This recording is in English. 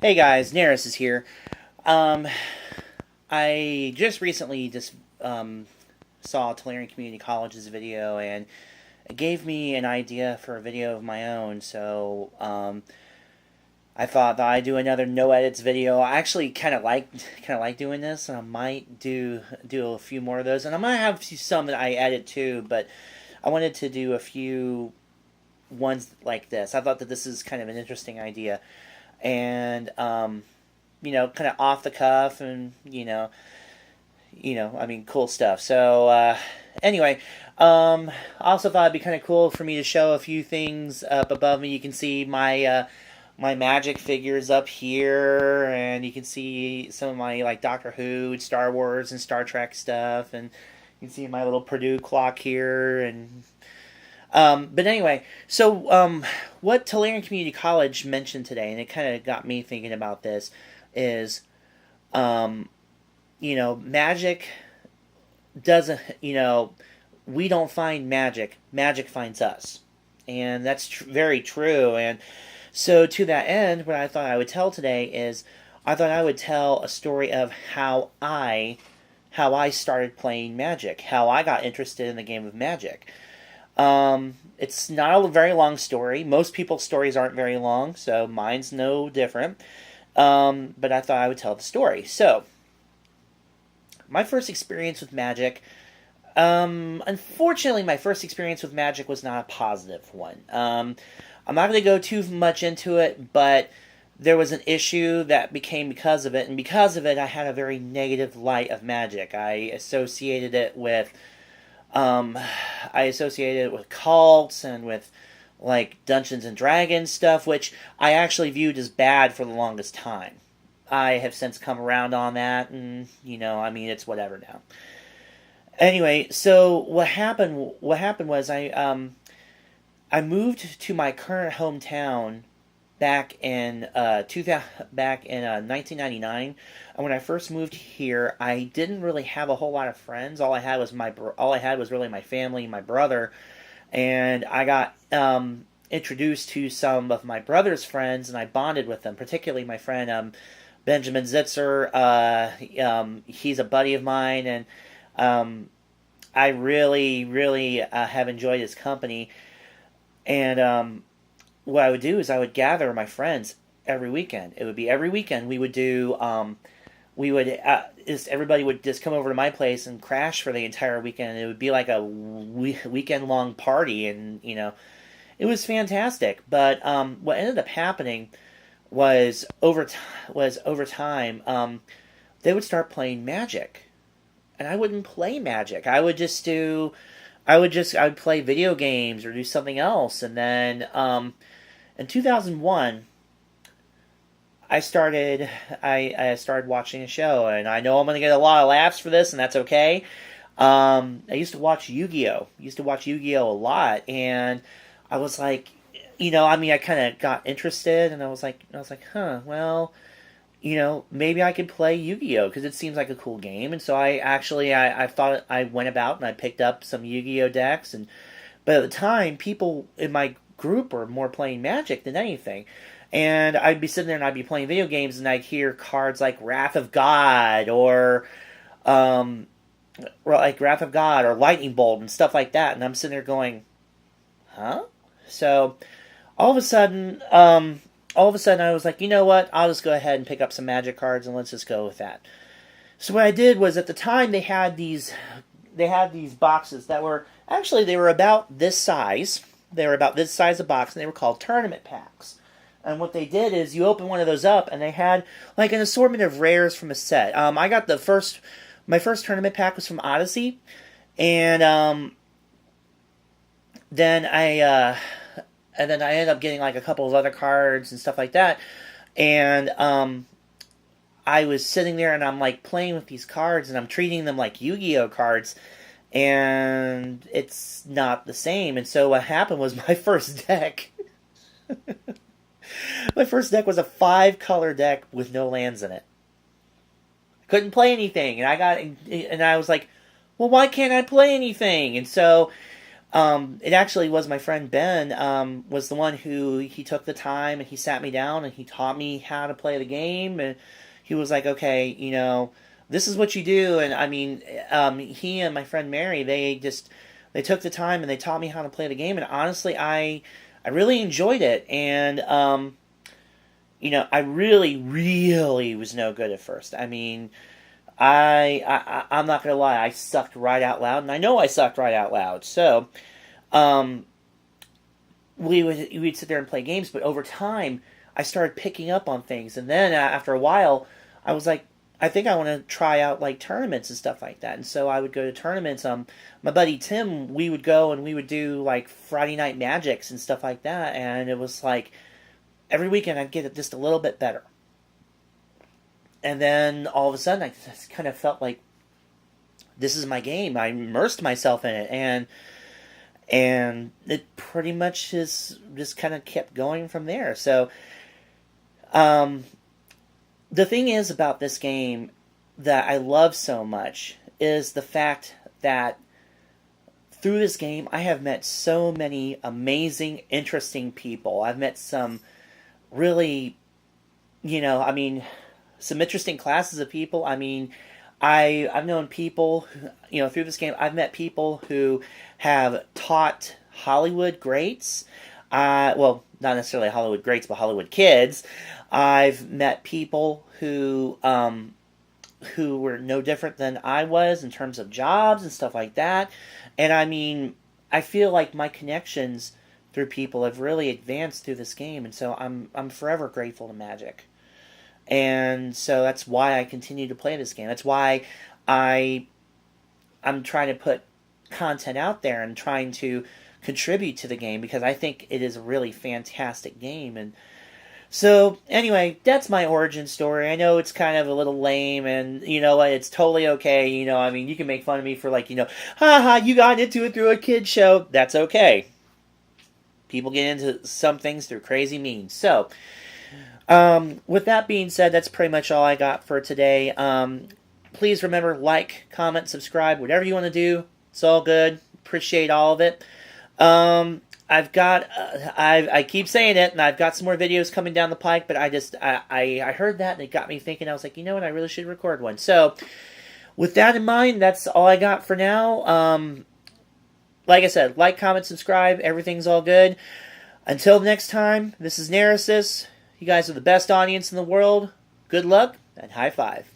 Hey guys, Neris is here. Um, I just recently saw Tulare Community College's video, and it gave me an idea for a video of my own. So I thought that I'd do another no edits video. I actually kind of like doing this, and I might do a few more of those. And I might have some that I edit too, but I wanted to do a few ones like this. I thought that this is kind of an interesting idea, and kind of off the cuff, and I mean, cool stuff. So anyway, I also thought it'd be kind of cool for me to show a few things up above me. You can see my magic figures up here, and you can see some of my like Doctor Who, Star Wars, and Star Trek stuff, and you can see my little Purdue clock here, and but anyway, so what Tulare Community College mentioned today, and it kind of got me thinking about this, is um, magic doesn't, we don't find magic, magic finds us. And that's very true. And so, to that end, what I thought I would tell today is I thought I would tell a story of how I started playing Magic, how I got interested in the game of Magic. It's not a very long story. Most people's stories aren't very long, so mine's no different. But I thought I would tell the story. So, my first experience with Magic. Unfortunately, my first experience with Magic was not a positive one. I'm not going to go too much into it, but there was an issue that became because of it, and because of it, I had a very negative light of Magic. Um, I associated it with cults and with like Dungeons and Dragons stuff, which I actually viewed as bad for the longest time. I have since come around on that, and I mean, it's whatever now. Anyway, so what happened? What happened was I moved to my current hometown back in 1999. And when I first moved here, I didn't really have a whole lot of friends. All I had was really my family, my brother, and I got introduced to some of my brother's friends, and I bonded with them, particularly my friend Benjamin Zitzer. He's a buddy of mine, and I really, really have enjoyed his company. And what I would do is I would gather my friends every weekend. It would be every weekend we would do. Everybody would just come over to my place and crash for the entire weekend. It would be like a weekend long party, and it was fantastic. But what ended up happening was over time they would start playing Magic, and I wouldn't play Magic. I would play video games or do something else, and then in 2001, I started watching a show, and I know I'm going to get a lot of laughs for this, and that's okay. I used to watch Yu-Gi-Oh. A lot, and I was like, I mean, I kind of got interested, and I was like, huh, well, maybe I could play Yu-Gi-Oh because it seems like a cool game, and so I thought I went about and I picked up some Yu-Gi-Oh decks, and but at the time, people in my group were more playing Magic than anything. And I'd be sitting there and I'd be playing video games, and I'd hear cards like Wrath of God um, Wrath of God or Lightning Bolt and stuff like that. And I'm sitting there going, huh? So all of a sudden, I was like, you know what? I'll just go ahead and pick up some Magic cards, and let's just go with that. So what I did was, at the time, they had these boxes that were actually, they were about this size. They were about this size of box, and they were called tournament packs. And what they did is you open one of those up, and they had like an assortment of rares from a set. I got my first tournament pack was from Odyssey, and then I ended up getting like a couple of other cards and stuff like that. And I was sitting there and I'm like playing with these cards, and I'm treating them like Yu-Gi-Oh cards, and it's not the same. And so what happened was my first deck. My first deck was a 5-color deck with no lands in it. Couldn't play anything, and I was like, well, why can't I play anything? And so it actually was my friend Ben, was the one who he took the time and he sat me down and he taught me how to play the game. And he was like, okay, this is what you do. And I mean, he and my friend Mary, they took the time and they taught me how to play the game. And honestly, I really enjoyed it. And, I really, really was no good at first. I mean, I'm not gonna lie, I sucked right out loud, and I know I sucked right out loud. So, um, we'd sit there and play games, but over time, I started picking up on things, and then after a while, I was like, I think I want to try out like tournaments and stuff like that. And so I would go to tournaments. My buddy Tim, we would go and we would do like Friday night magics and stuff like that, and it was like every weekend I'd get it just a little bit better. And then all of a sudden, I just kind of felt like this is my game. I immersed myself in it, and it pretty much just kind of kept going from there. So, the thing is about this game that I love so much is the fact that through this game, I have met so many amazing, interesting people. I've met some really, I mean, some interesting classes of people. I mean, I've known people, through this game, I've met people who have taught Hollywood greats. Well, not necessarily Hollywood greats, but Hollywood kids. I've met people who were no different than I was in terms of jobs and stuff like that. And I mean, I feel like my connections through people have really advanced through this game, and so I'm forever grateful to Magic. And so that's why I continue to play this game. That's why I'm trying to put content out there and trying to contribute to the game, because I think it is a really fantastic game. And so, anyway, that's my origin story. I know it's kind of a little lame, and you know what, it's totally okay. I mean, you can make fun of me for like, haha, you got into it through a kid's show. That's okay. People get into some things through crazy means. So, with that being said, that's pretty much all I got for today. Please remember, like, comment, subscribe, whatever you want to do. It's all good. Appreciate all of it. I keep saying it, and I've got some more videos coming down the pike, but I heard that, and it got me thinking. I was like, you know what, I really should record one. So, with that in mind, that's all I got for now. Like I said, like, comment, subscribe, everything's all good. Until next time, this is Neresis. You guys are the best audience in the world. Good luck, and high five.